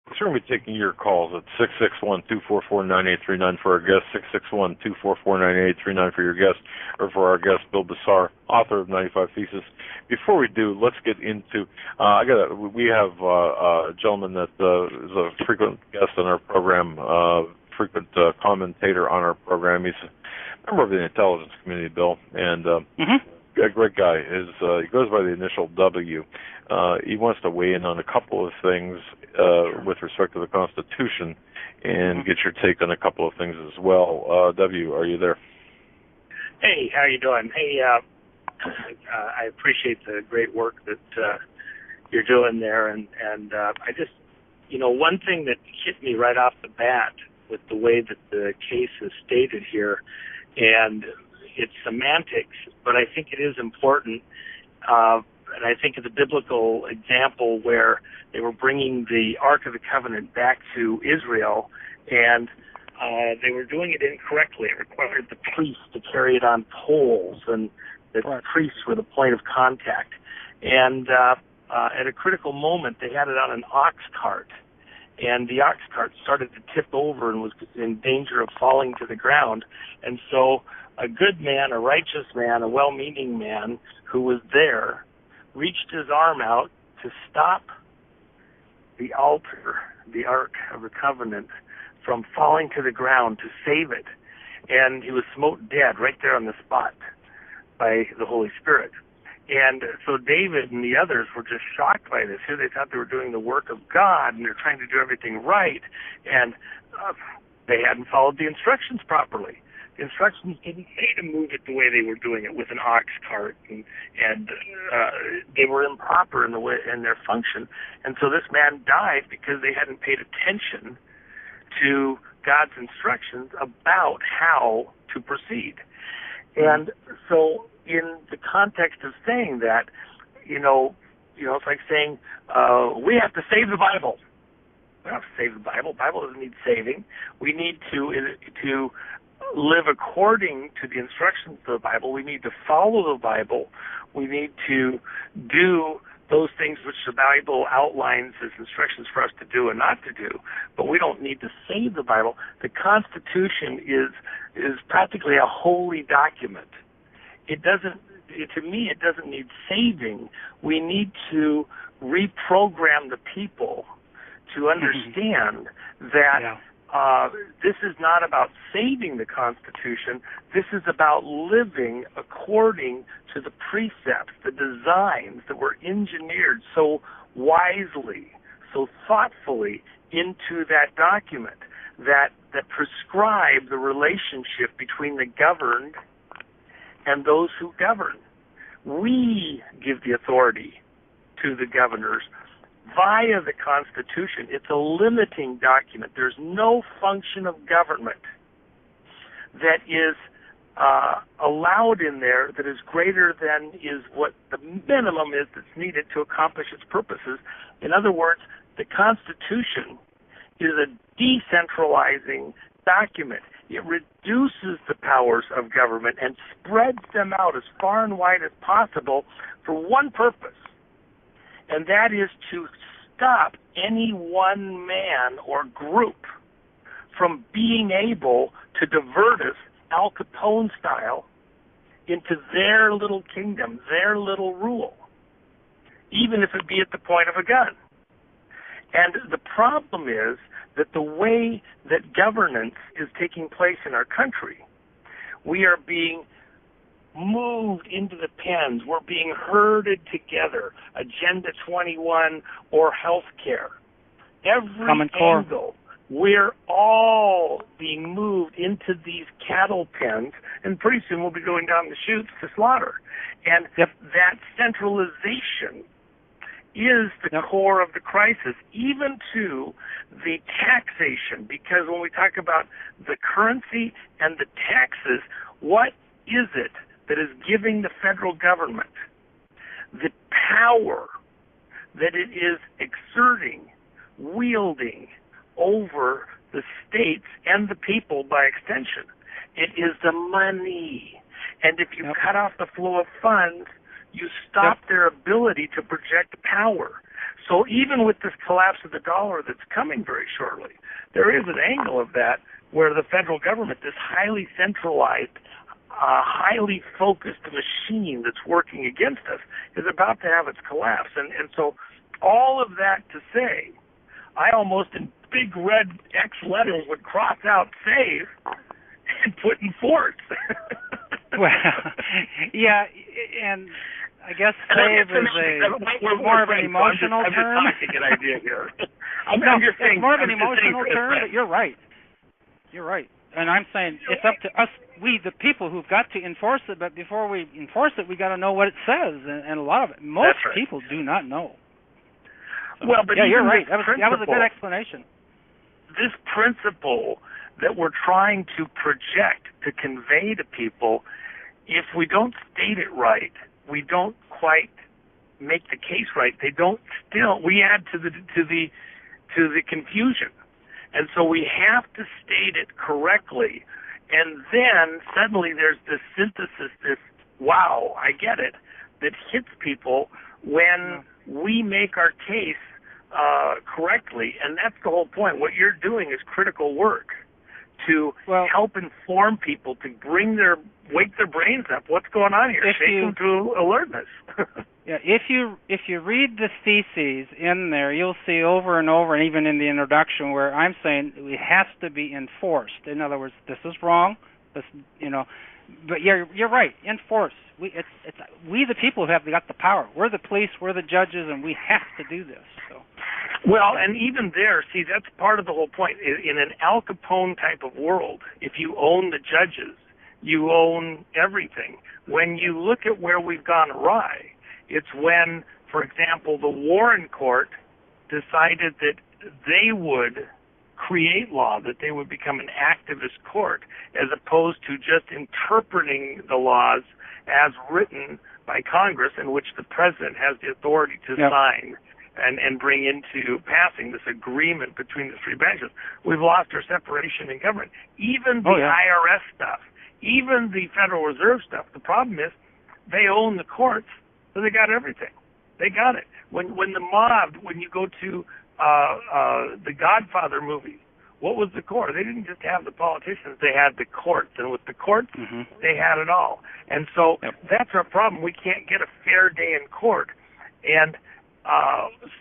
So we're going to be taking your calls at 661-244-9839 for our guest, 661-244-9839 for your guest, or for our guest, Bill Bassar, author of 95 Theses. Before we do, let's get into, we have a gentleman that is a frequent guest on our program, frequent commentator on our program. He's a member of the intelligence community, Bill, and a great guy. He goes by the initial W. He wants to weigh in on a couple of things with respect to the Constitution and get your take on a couple of things as well. W, are you there? Hey, how you doing? Hey, I appreciate the great work that you're doing there, and I just, one thing that hit me right off the bat with the way that the case is stated here, and it's semantics, but I think it is important. And I think of the biblical example where they were bringing the Ark of the Covenant back to Israel, and they were doing it incorrectly. It required the priests to carry it on poles, and the priests were the point of contact. And at a critical moment, they had it on an ox cart, and the ox cart started to tip over and was in danger of falling to the ground. And so a good man, a righteous man, a well-meaning man who was there reached his arm out to stop the altar, the Ark of the Covenant, from falling to the ground to save it. And he was smote dead right there on the spot by the Holy Spirit. And so David and the others were just shocked by this. Here they thought they were doing the work of God, and they're trying to do everything right, and they hadn't followed the instructions properly. The instructions didn't say to move it the way they were doing it with an ox cart, and they were improper in the way in their function. And so this man died because they hadn't paid attention to God's instructions about how to proceed. And so in the context of saying that, it's like saying we have to save the Bible. We don't have to save the Bible. The Bible doesn't need saving. We need to live according to the instructions of the Bible. We need to follow the Bible. We need to do those things which the Bible outlines as instructions for us to do and not to do. But we don't need to save the Bible. The Constitution is practically a holy document. To me, it doesn't need saving. We need to reprogram the people to understand that this is not about saving the Constitution. This is about living according to the precepts, the designs that were engineered so wisely, so thoughtfully into that document that prescribe the relationship between the governed and those who govern. We give the authority to the governors via the Constitution. It's a limiting document. There's no function of government that is allowed in there that is greater than is what the minimum is that's needed to accomplish its purposes. In other words, the Constitution is a decentralizing document. It reduces the powers of government and spreads them out as far and wide as possible for one purpose, and that is to stop any one man or group from being able to divert us, Al Capone style, into their little kingdom, their little rule, even if it be at the point of a gun. And the problem is that the way that governance is taking place in our country, we are being moved into the pens. We're being herded together. Agenda 21 or health care. Every angle, we're all being moved into these cattle pens, and pretty soon we'll be going down the chutes to slaughter. And that centralization is the core of the crisis, even to the taxation, because when we talk about the currency and the taxes, what is it that is giving the federal government the power that it is exerting, wielding over the states and the people by extension? It is the money. And if you cut off the flow of funds, you stop their ability to project power. So even with this collapse of the dollar that's coming very shortly, there is an angle of that where the federal government, this highly centralized, highly focused machine that's working against us, is about to have its collapse. And so all of that to say, I almost in big red X letters would cross out save and put enforce. Well, yeah, and I guess save is more of an emotional term. I'm just talking an idea here. I'm just saying, it's more of an emotional term, but you're right. You're right. And I'm saying it's up to us, we the people, who've got to enforce it, but before we enforce it, we got to know what it says, and a lot of it, most people do not know. So, well, but yeah, you're right. That was a good explanation. This principle that we're trying to project, to convey to people, if we don't state it right, we don't quite make the case right. They don't still. We add to the confusion, and so we have to state it correctly. And then suddenly there's this synthesis, this wow, I get it, that hits people when we make our case correctly. And that's the whole point. What you're doing is critical work to help inform people, to wake their brains up. What's going on here? Shake them to alertness. Yeah, if you read the theses in there, you'll see over and over, and even in the introduction, where I'm saying it has to be enforced. In other words, this is wrong. This, but you're right. Enforce. We the people who have got the power. We're the police. We're the judges, and we have to do this. So. Well, and even there, see, that's part of the whole point. In an Al Capone type of world, if you own the judges, you own everything. When you look at where we've gone awry, it's when, for example, the Warren Court decided that they would create law, that they would become an activist court, as opposed to just interpreting the laws as written by Congress, in which the president has the authority to sign and bring into passing this agreement between the three branches. We've lost our separation in government. Even the IRS stuff, even the Federal Reserve stuff, the problem is they own the courts, so they got everything. They got it. When the mob, when you go to the Godfather movie, what was the court? They didn't just have the politicians, they had the courts. And with the courts, they had it all. And so that's our problem. We can't get a fair day in court. And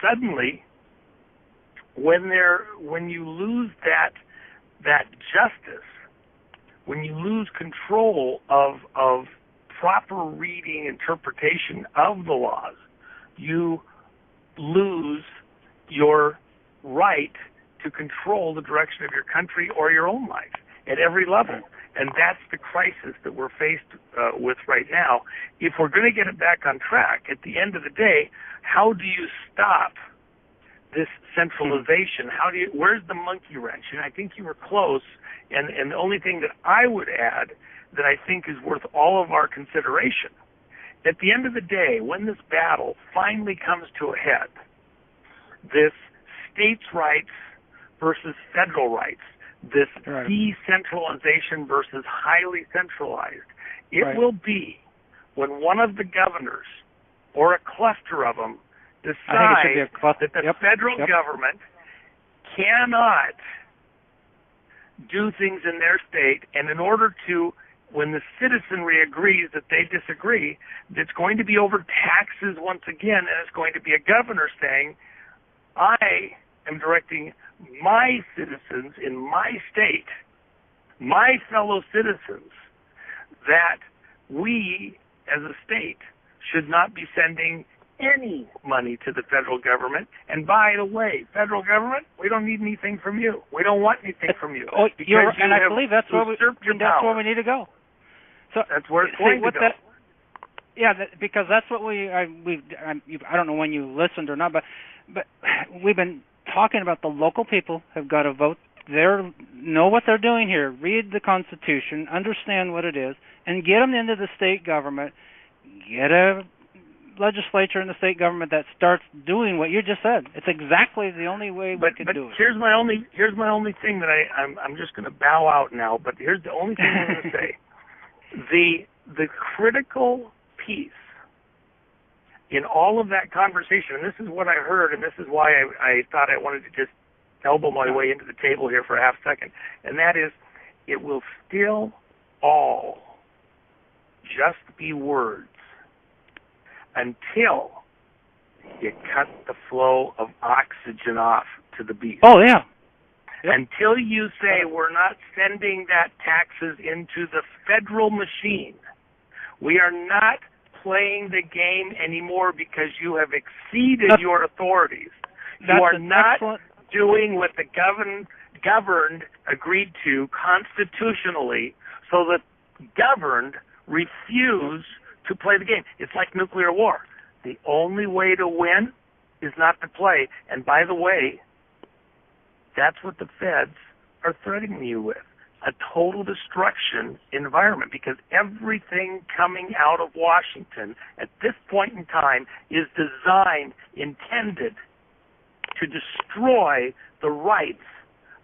suddenly, when you lose that justice, when you lose control of proper reading, interpretation of the laws, you lose your right to control the direction of your country or your own life at every level. And that's the crisis that we're faced with right now. If we're going to get it back on track, at the end of the day, how do you stop this centralization? Where's the monkey wrench? And I think you were close. And the only thing that I would add that I think is worth all of our consideration, at the end of the day, when this battle finally comes to a head, this states' rights versus federal rights, this decentralization versus highly centralized, it will be when one of the governors or a cluster of them decide that the federal government cannot do things in their state, and in order to, when the citizenry agrees that they disagree, it's going to be over taxes once again, and it's going to be a governor saying, I am directing my citizens in my state, my fellow citizens, that we as a state should not be sending any money to the federal government. And by the way, federal government, we don't need anything from you. We don't want anything from you. And I believe that's where we need to go. So that's where it's going to go. Because that's what I don't know when you listened or not, but we've been talking about the local people have got to vote. Know what they're doing here. Read the Constitution, understand what it is, and get them into the state government. Get a legislature in the state government that starts doing what you just said. It's exactly the only way we could do it. Here's my only thing that I'm just going to bow out now. But here's the only thing I'm going to say: the critical piece in all of that conversation, and this is what I heard, and this is why I thought I wanted to just elbow my way into the table here for a half second, and that is, it will still all just be words until you cut the flow of oxygen off to the beast. Oh, yeah. Yep. Until you say we're not sending that taxes into the federal machine, we are not playing the game anymore because you have exceeded your authorities. You are not doing what the governed agreed to constitutionally, so the governed refuse to play the game. It's like nuclear war. The only way to win is not to play. And by the way, that's what the feds are threatening you with, a total destruction environment, because everything coming out of Washington at this point in time is designed, intended to destroy the rights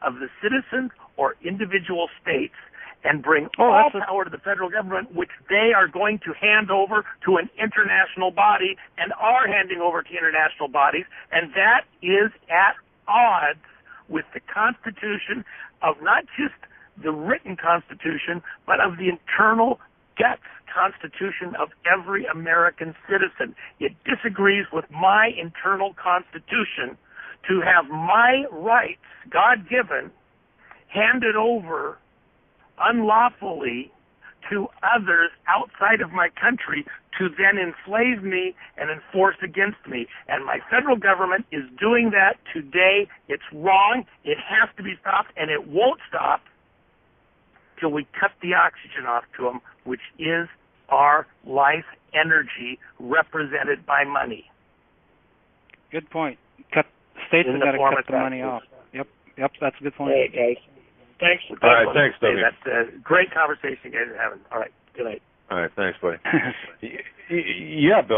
of the citizens or individual states and bring all power to the federal government, which they are going to hand over to an international body and are handing over to international bodies, and that is at odds with the Constitution of not just the written Constitution, but of the internal guts Constitution of every American citizen. It disagrees with my internal Constitution to have my rights, God-given, handed over unlawfully to others outside of my country to then enslave me and enforce against me. And my federal government is doing that today. It's wrong. It has to be stopped, and it won't stop till we cut the oxygen off to them, which is our life energy represented by money. Good point. States have got to cut the money off. Yep, that's a good point. Hey, guys. Thanks. All right, thanks, Doug. That's a great conversation you guys are having. All right, good night. All right, thanks, buddy. Yeah, Bill.